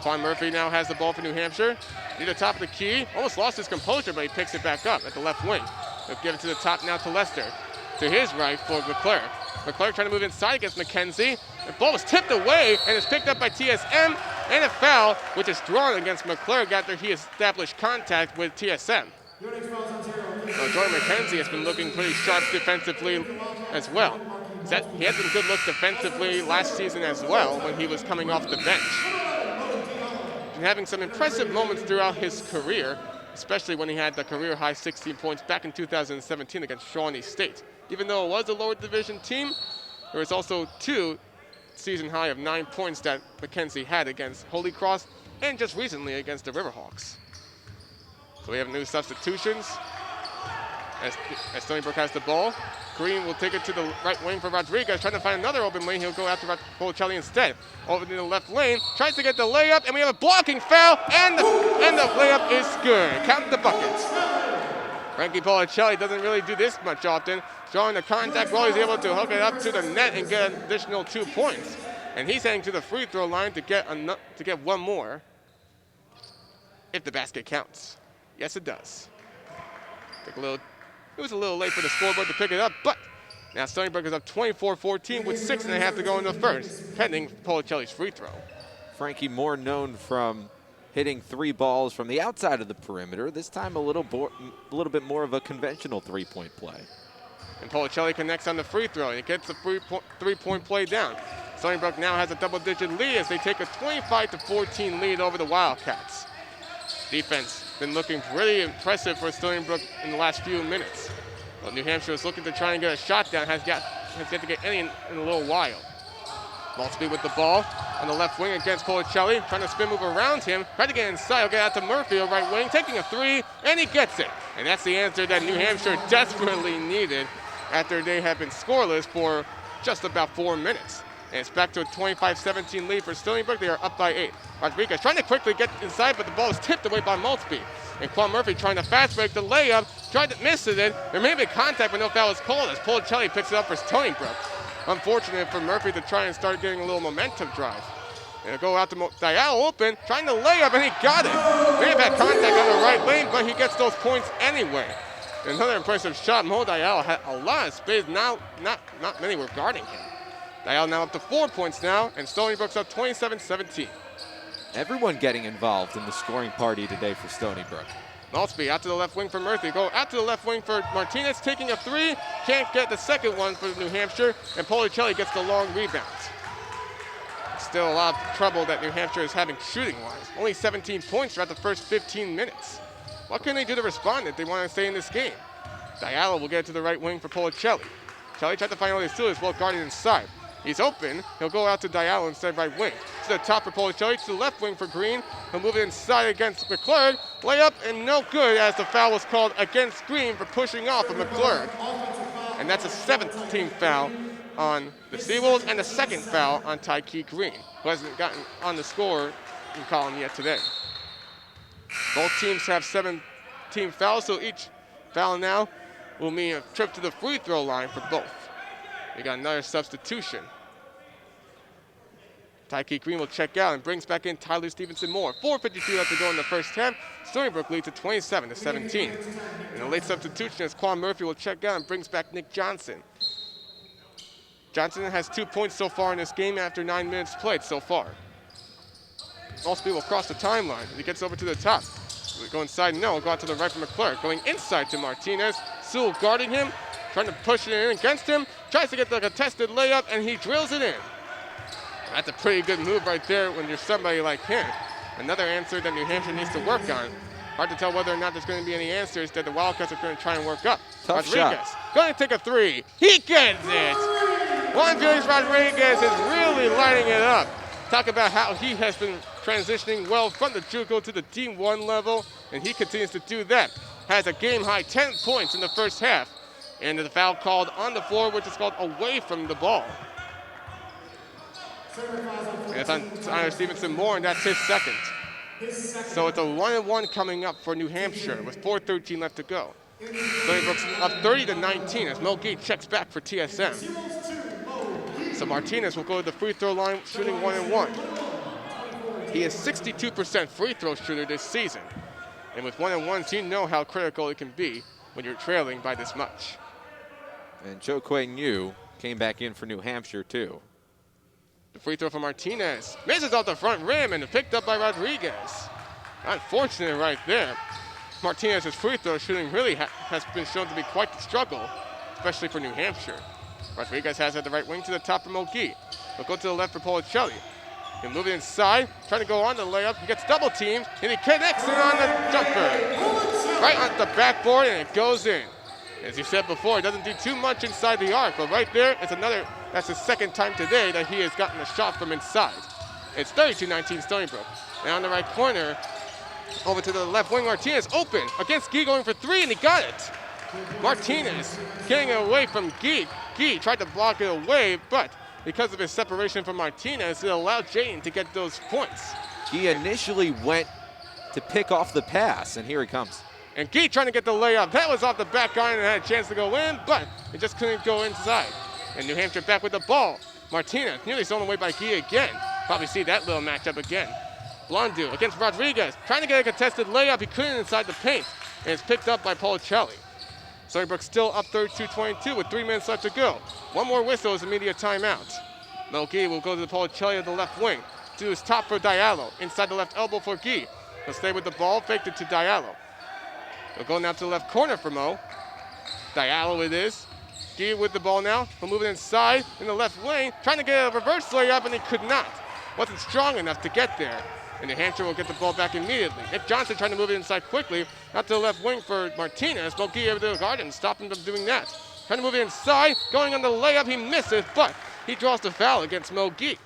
Quan Murphy now has the ball for New Hampshire. Near the top of the key. Almost lost his composure, but he picks it back up at the left wing. He'll give it to the top now to Lester. To his right for Leclerc. Leclerc trying to move inside against McKenzie. The ball was tipped away and is picked up by TSM. And a foul, which is thrown against Leclerc after he established contact with TSM. Jordan McKenzie has been looking pretty sharp defensively as well. He had some good looks defensively last season as well when he was coming off the bench. And having some impressive moments throughout his career, especially when he had the career-high 16 points back in 2017 against Shawnee State. Even though it was a lower division team, there was also 2 season high of 9 points that McKenzie had against Holy Cross and just recently against the Riverhawks. So we have new substitutions as Stony Brook has the ball. Green will take it to the right wing for Rodriguez, trying to find another open lane. He'll go after Policelli instead. Over to the left lane, tries to get the layup, and we have a blocking foul, and the layup is good. Count the buckets. Frankie Policelli doesn't really do this much often. Drawing the contact while he's able to hook it up to the net and get an additional 2 points. And he's heading to the free throw line to get one more if the basket counts. Yes, it does. It was a little late for the scoreboard to pick it up, but now Stony Brook is up 24-14 with 6.5 to go in the first, pending Policelli's free throw. Frankie more known from hitting 3 balls from the outside of the perimeter. This time a little bit more of a conventional three-point play. And Policelli connects on the free throw, and he gets the three-point play down. Stony Brook now has a double-digit lead as they take a 25-14 lead over the Wildcats. Defense been looking pretty impressive for Stony Brook in the last few minutes. Well, New Hampshire is looking to try and get a shot down, has yet to get any in a little while. Maltsby with the ball on the left wing against Policelli, trying to spin move around him, trying to get inside, he'll get out to Murphy, on right wing, taking a 3, and he gets it. And that's the answer that New Hampshire desperately needed after they had been scoreless for just about 4 minutes. And it's back to a 25-17 lead for Stony Brook. They are up by 8. Rodriguez trying to quickly get inside, but the ball is tipped away by Maltsby. And Quan Murphy trying to fast break the layup, tried to miss it. There may be contact, but no foul was called as Policelli picks it up for Stony Brook. Unfortunate for Murphy to try and start getting a little momentum drive. And it'll go out to Diallo open, trying to lay up, and he got it. May have had contact on the right lane, but he gets those points anyway. Another impressive shot. Mo Diallo had a lot of space. Not many were guarding him. Diallo now up to 4 points now, and Stony Brook's up 27-17. Everyone getting involved in the scoring party today for Stony Brook. Maltsby out to the left wing for Murphy. Go out to the left wing for Martinez, taking a 3. Can't get the second one for New Hampshire, and Policelli gets the long rebound. Still a lot of trouble that New Hampshire is having shooting-wise. Only 17 points throughout the first 15 minutes. What can they do to respond if they want to stay in this game? Diallo will get to the right wing for Policelli. Policelli tried to find all these two as well, guarded inside. He's open. He'll go out to Diallo instead right wing. To the top for Policelli, to the left wing for Green. He'll move it inside against McClurg. Layup and no good as the foul was called against Green for pushing off of McClurg. And that's a 17th foul on the Seawolves and the second foul on Tyke Green, who hasn't gotten on the score column yet today. Both teams have 17 fouls, so each foul now will mean a trip to the free throw line for both. We got another substitution. Tyke Green will check out and brings back in Tyler Stevenson Moore. 4:52 left to go in the first half. Stony Brook leads to 27-17. And the late substitution is Quan Murphy will check out and brings back Nick Johnson. Johnson has 2 points so far in this game after 9 minutes played so far. Maltsby will cross the timeline. He gets over to the top. Go inside, no. Go out to the right for McClurg. Going inside to Martinez. Sewell guarding him. Trying to push it in against him. Tries to get the contested layup, and he drills it in. That's a pretty good move right there when you're somebody like him. Another answer that New Hampshire needs to work on. Hard to tell whether or not there's going to be any answers that the Wildcats are going to try and work up. Tough Rodriguez shot. going to take a 3. He gets it. Juan Felix Rodriguez is really lighting it up. Talk about how he has been transitioning well from the JUCO to the D1 level, and he continues to do that. Has a game-high 10 points in the first half. And the foul called on the floor, which is called away from the ball. And it's on Tyler Stevenson Moore, and that's his second. So it's a 1-1 coming up for New Hampshire with 4:13 left to go. Stony Brook's up 30-19 as Mo Gate checks back for TSM. So Martinez will go to the free throw line, shooting 1-1. He is 62% free throw shooter this season. And with 1-on-1s, you know how critical it can be when you're trailing by this much. And Cho Kwang-Yu came back in for New Hampshire, too. The free throw from Martinez. Misses off the front rim and picked up by Rodriguez. Unfortunate right there. Martinez's free throw shooting really has been shown to be quite the struggle, especially for New Hampshire. Rodriguez has it at the right wing to the top for Mogi. He'll go to the left for Policelli. He'll move it inside, trying to go on the layup. He gets double teamed, and he connects it on the jumper. Right on the backboard, and it goes in. As you said before, he doesn't do too much inside the arc, but right there, that's the second time today that he has gotten a shot from inside. It's 32-19 Stony Brook. Now in the right corner, over to the left wing, Martinez open against Guy going for three, and he got it. Martinez getting away from Guy. Guy tried to block it away, but because of his separation from Martinez, it allowed Jayden to get those points. He initially went to pick off the pass, and here he comes. And Guy trying to get the layup. That was off the back iron and had a chance to go in, but it just couldn't go inside. And New Hampshire back with the ball. Martinez nearly stolen away by Guy again. Probably see that little matchup again. Blondu against Rodriguez. Trying to get a contested layup. He couldn't inside the paint. And it's picked up by Policelli. Stony Brook still up 32-22 with 3 minutes left to go. One more whistle is immediate timeout. Mogi will go to the Policelli at the left wing. To his top for Diallo. Inside the left elbow for Guy. He'll stay with the ball. Faked it to Diallo. He'll go now to the left corner for Mo. Diallo it is. Guy with the ball now. He'll move it inside in the left lane. Trying to get a reverse layup, and he could not. Wasn't strong enough to get there. And New Hampshire will get the ball back immediately. Nick Johnson trying to move it inside quickly. Out to the left wing for Martinez. Mogi able to guard him, stop him from doing that. Trying to move it inside. Going on the layup, he misses, but he draws the foul against Mogi.